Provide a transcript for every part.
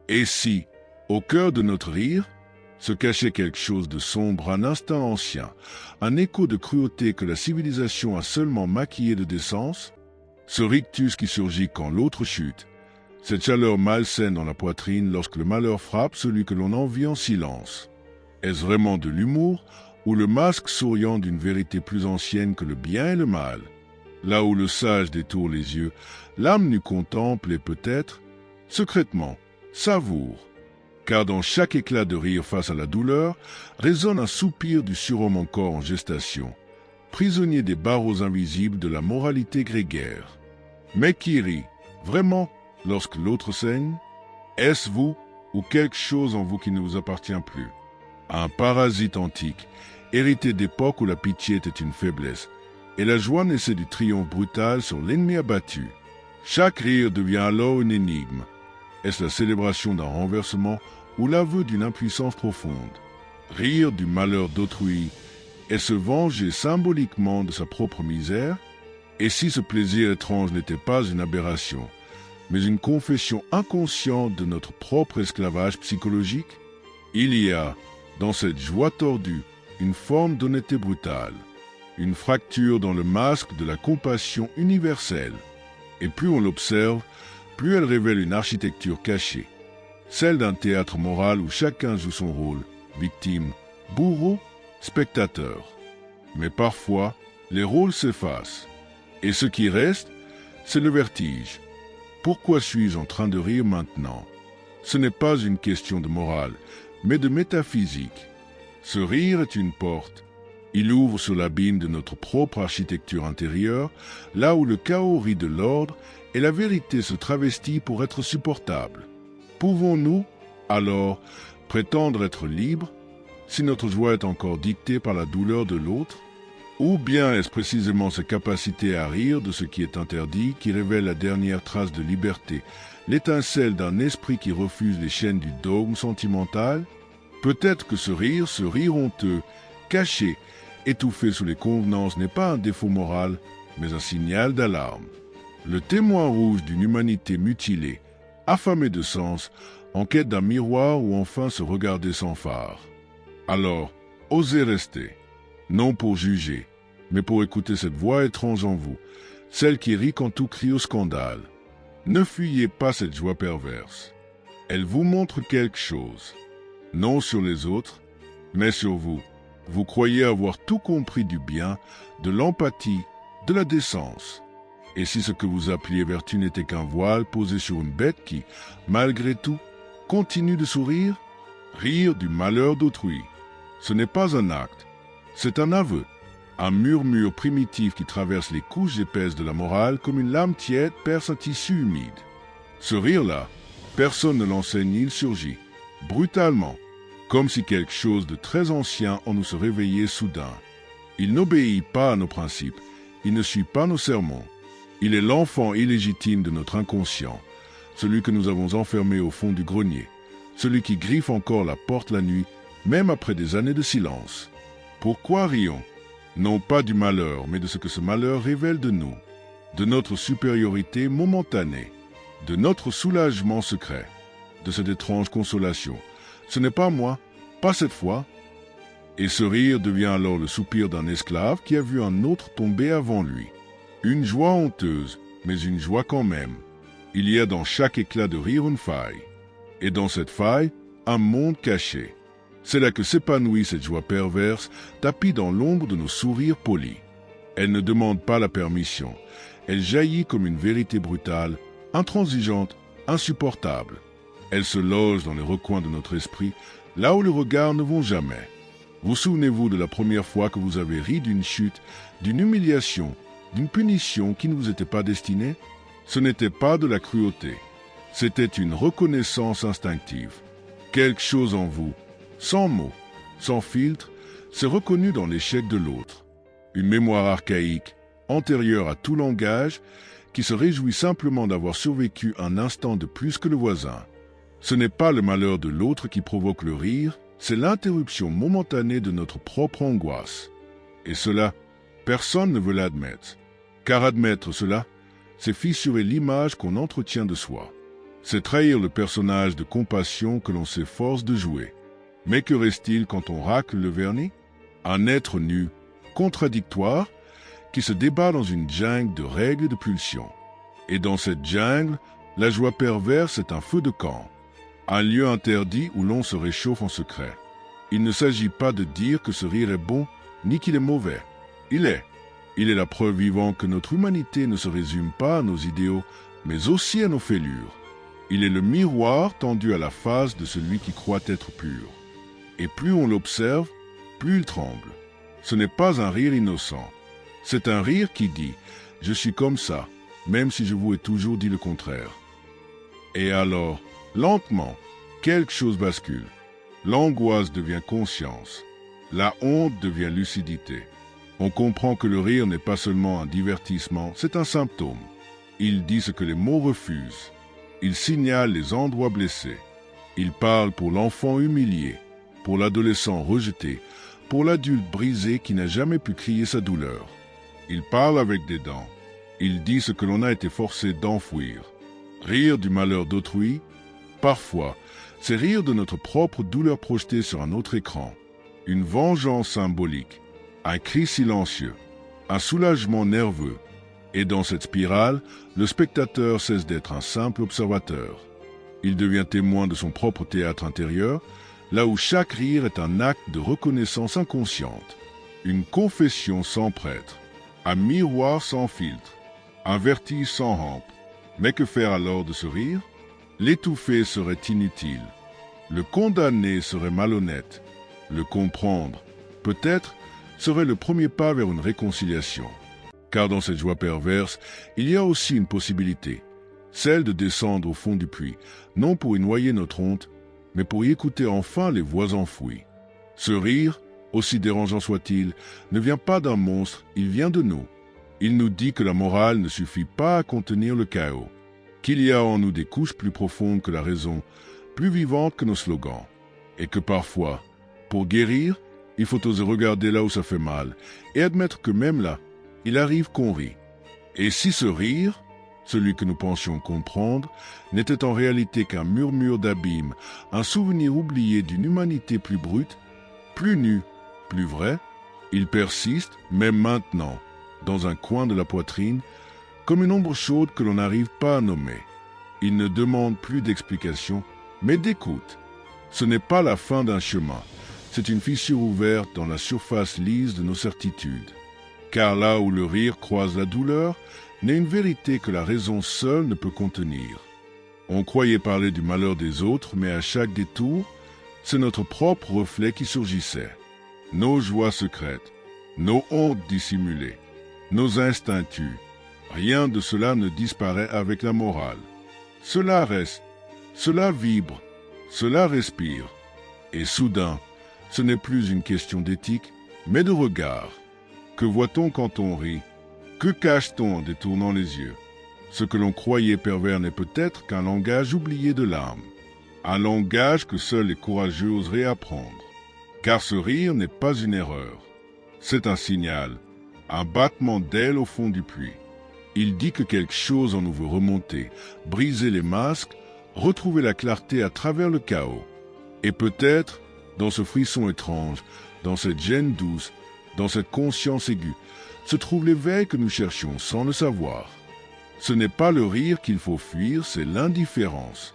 Et si, au cœur de notre rire, se cachait quelque chose de sombre, un instinct ancien, un écho de cruauté que la civilisation a seulement maquillé de décence, ce rictus qui surgit quand l'autre chute, cette chaleur malsaine dans la poitrine lorsque le malheur frappe celui que l'on envie en silence. Est-ce vraiment de l'humour ou le masque souriant d'une vérité plus ancienne que le bien et le mal? Là où le sage détourne les yeux, l'âme nue contemple et peut-être, secrètement, savoure. Car dans chaque éclat de rire face à la douleur, résonne un soupir du surhomme encore en gestation, prisonnier des barreaux invisibles de la moralité grégaire. Mais qui rit, vraiment, lorsque l'autre saigne? Est-ce vous ou quelque chose en vous qui ne vous appartient plus? Un parasite antique, hérité d'époques où la pitié était une faiblesse, et la joie naissait du triomphe brutal sur l'ennemi abattu. Chaque rire devient alors une énigme. Est-ce la célébration d'un renversement ou l'aveu d'une impuissance profonde? Rire du malheur d'autrui et se venger symboliquement de sa propre misère? Et si ce plaisir étrange n'était pas une aberration, mais une confession inconsciente de notre propre esclavage psychologique? Il y a, dans cette joie tordue, une forme d'honnêteté brutale, une fracture dans le masque de la compassion universelle. Et plus on l'observe, plus elle révèle une architecture cachée, celle d'un théâtre moral où chacun joue son rôle, victime, bourreau, spectateur. Mais parfois, les rôles s'effacent, et ce qui reste, c'est le vertige. Pourquoi suis-je en train de rire maintenant? Ce n'est pas une question de morale, mais de métaphysique. Ce rire est une porte. Il ouvre sur l'abîme de notre propre architecture intérieure, là où le chaos rit de l'ordre et la vérité se travestit pour être supportable. Pouvons-nous, alors, prétendre être libres, si notre joie est encore dictée par la douleur de l'autre? Ou bien est-ce précisément sa capacité à rire de ce qui est interdit qui révèle la dernière trace de liberté, l'étincelle d'un esprit qui refuse les chaînes du dogme sentimental? Peut-être que ce rire honteux, caché, étouffé sous les convenances n'est pas un défaut moral, mais un signal d'alarme. Le témoin rouge d'une humanité mutilée, affamée de sens, en quête d'un miroir où enfin se regarder sans phare. Alors, osez rester, non pour juger, mais pour écouter cette voix étrange en vous, celle qui rit quand tout crie au scandale. Ne fuyez pas cette joie perverse. Elle vous montre quelque chose, non sur les autres, mais sur vous. Vous croyez avoir tout compris du bien, de l'empathie, de la décence. Et si ce que vous appeliez vertu n'était qu'un voile posé sur une bête qui, malgré tout, continue de sourire? Rire du malheur d'autrui. Ce n'est pas un acte, c'est un aveu, un murmure primitif qui traverse les couches épaisses de la morale comme une lame tiède perce un tissu humide. Ce rire-là, personne ne l'enseigne, il surgit, brutalement, comme si quelque chose de très ancien en nous se réveillait soudain. Il n'obéit pas à nos principes, il ne suit pas nos sermons. Il est l'enfant illégitime de notre inconscient, celui que nous avons enfermé au fond du grenier, celui qui griffe encore la porte la nuit, même après des années de silence. Pourquoi rions? Non pas du malheur, mais de ce que ce malheur révèle de nous, de notre supériorité momentanée, de notre soulagement secret, de cette étrange consolation. Ce n'est pas moi, pas cette fois. Et ce rire devient alors le soupir d'un esclave qui a vu un autre tomber avant lui. Une joie honteuse, mais une joie quand même. Il y a dans chaque éclat de rire une faille. Et dans cette faille, un monde caché. C'est là que s'épanouit cette joie perverse, tapie dans l'ombre de nos sourires polis. Elle ne demande pas la permission. Elle jaillit comme une vérité brutale, intransigeante, insupportable. Elle se loge dans les recoins de notre esprit, là où les regards ne vont jamais. Vous souvenez-vous de la première fois que vous avez ri d'une chute, d'une humiliation, d'une punition qui ne vous était pas destinée? Ce n'était pas de la cruauté. C'était une reconnaissance instinctive. Quelque chose en vous, sans mots, sans filtre, s'est reconnu dans l'échec de l'autre. Une mémoire archaïque, antérieure à tout langage, qui se réjouit simplement d'avoir survécu un instant de plus que le voisin. Ce n'est pas le malheur de l'autre qui provoque le rire, c'est l'interruption momentanée de notre propre angoisse. Et cela, personne ne veut l'admettre. Car admettre cela, c'est fissurer l'image qu'on entretient de soi. C'est trahir le personnage de compassion que l'on s'efforce de jouer. Mais que reste-t-il quand on racle le vernis? Un être nu, contradictoire, qui se débat dans une jungle de règles et de pulsions. Et dans cette jungle, la joie perverse est un feu de camp, un lieu interdit où l'on se réchauffe en secret. Il ne s'agit pas de dire que ce rire est bon, ni qu'il est mauvais. Il est. Il est la preuve vivante que notre humanité ne se résume pas à nos idéaux, mais aussi à nos fêlures. Il est le miroir tendu à la face de celui qui croit être pur. Et plus on l'observe, plus il tremble. Ce n'est pas un rire innocent. C'est un rire qui dit « Je suis comme ça, même si je vous ai toujours dit le contraire. » Et alors, lentement, quelque chose bascule. L'angoisse devient conscience. La honte devient lucidité. On comprend que le rire n'est pas seulement un divertissement, c'est un symptôme. Il dit ce que les mots refusent. Il signale les endroits blessés. Il parle pour l'enfant humilié, pour l'adolescent rejeté, pour l'adulte brisé qui n'a jamais pu crier sa douleur. Il parle avec des dents. Il dit ce que l'on a été forcé d'enfouir. Rire du malheur d'autrui, parfois, c'est rire de notre propre douleur projetée sur un autre écran. Une vengeance symbolique, un cri silencieux, un soulagement nerveux. Et dans cette spirale, le spectateur cesse d'être un simple observateur. Il devient témoin de son propre théâtre intérieur, là où chaque rire est un acte de reconnaissance inconsciente, une confession sans prêtre, un miroir sans filtre, un vertige sans rampe. Mais que faire alors de ce rire? L'étouffer serait inutile. Le condamner serait malhonnête. Le comprendre, peut-être, serait le premier pas vers une réconciliation. Car dans cette joie perverse, il y a aussi une possibilité, celle de descendre au fond du puits, non pour y noyer notre honte, mais pour y écouter enfin les voix enfouies. Ce rire, aussi dérangeant soit-il, ne vient pas d'un monstre, il vient de nous. Il nous dit que la morale ne suffit pas à contenir le chaos, qu'il y a en nous des couches plus profondes que la raison, plus vivantes que nos slogans, et que parfois, pour guérir, il faut oser regarder là où ça fait mal, et admettre que même là, il arrive qu'on rit. Et si ce rire, celui que nous pensions comprendre, n'était en réalité qu'un murmure d'abîme, un souvenir oublié d'une humanité plus brute, plus nue, plus vraie, il persiste, même maintenant, dans un coin de la poitrine, comme une ombre chaude que l'on n'arrive pas à nommer. Il ne demande plus d'explication, mais d'écoute. Ce n'est pas la fin d'un chemin, c'est une fissure ouverte dans la surface lisse de nos certitudes. Car là où le rire croise la douleur, n'est une vérité que la raison seule ne peut contenir. On croyait parler du malheur des autres, mais à chaque détour, c'est notre propre reflet qui surgissait. Nos joies secrètes, nos hontes dissimulées, nos instincts tus. Rien de cela ne disparaît avec la morale. Cela reste, cela vibre, cela respire. Et soudain, ce n'est plus une question d'éthique, mais de regard. Que voit-on quand on rit? Que cache-t-on en détournant les yeux? Ce que l'on croyait pervers n'est peut-être qu'un langage oublié de l'âme. Un langage que seuls les courageux oseraient apprendre. Car ce rire n'est pas une erreur. C'est un signal, un battement d'aile au fond du puits. Il dit que quelque chose en nous veut remonter, briser les masques, retrouver la clarté à travers le chaos. Et peut-être, dans ce frisson étrange, dans cette gêne douce, dans cette conscience aiguë, se trouve l'éveil que nous cherchions sans le savoir. Ce n'est pas le rire qu'il faut fuir, c'est l'indifférence.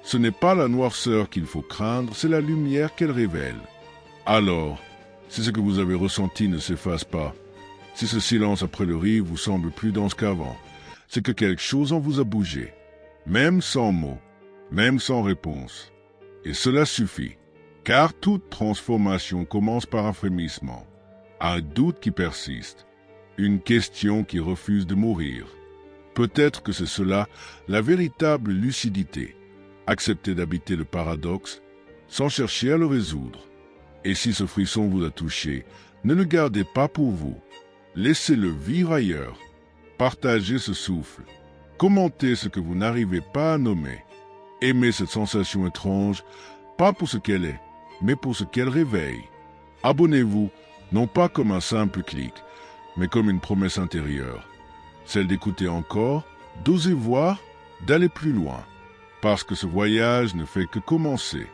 Ce n'est pas la noirceur qu'il faut craindre, c'est la lumière qu'elle révèle. Alors, si ce que vous avez ressenti ne s'efface pas, si ce silence après le rire vous semble plus dense qu'avant, c'est que quelque chose en vous a bougé, même sans mots, même sans réponse. Et cela suffit, car toute transformation commence par un frémissement, un doute qui persiste, une question qui refuse de mourir. Peut-être que c'est cela, la véritable lucidité, accepter d'habiter le paradoxe, sans chercher à le résoudre. Et si ce frisson vous a touché, ne le gardez pas pour vous. Laissez-le vivre ailleurs. Partagez ce souffle. Commentez ce que vous n'arrivez pas à nommer. Aimez cette sensation étrange, pas pour ce qu'elle est, mais pour ce qu'elle réveille. Abonnez-vous, non pas comme un simple clic, mais comme une promesse intérieure. Celle d'écouter encore, d'oser voir, d'aller plus loin. parce que ce voyage ne fait que commencer.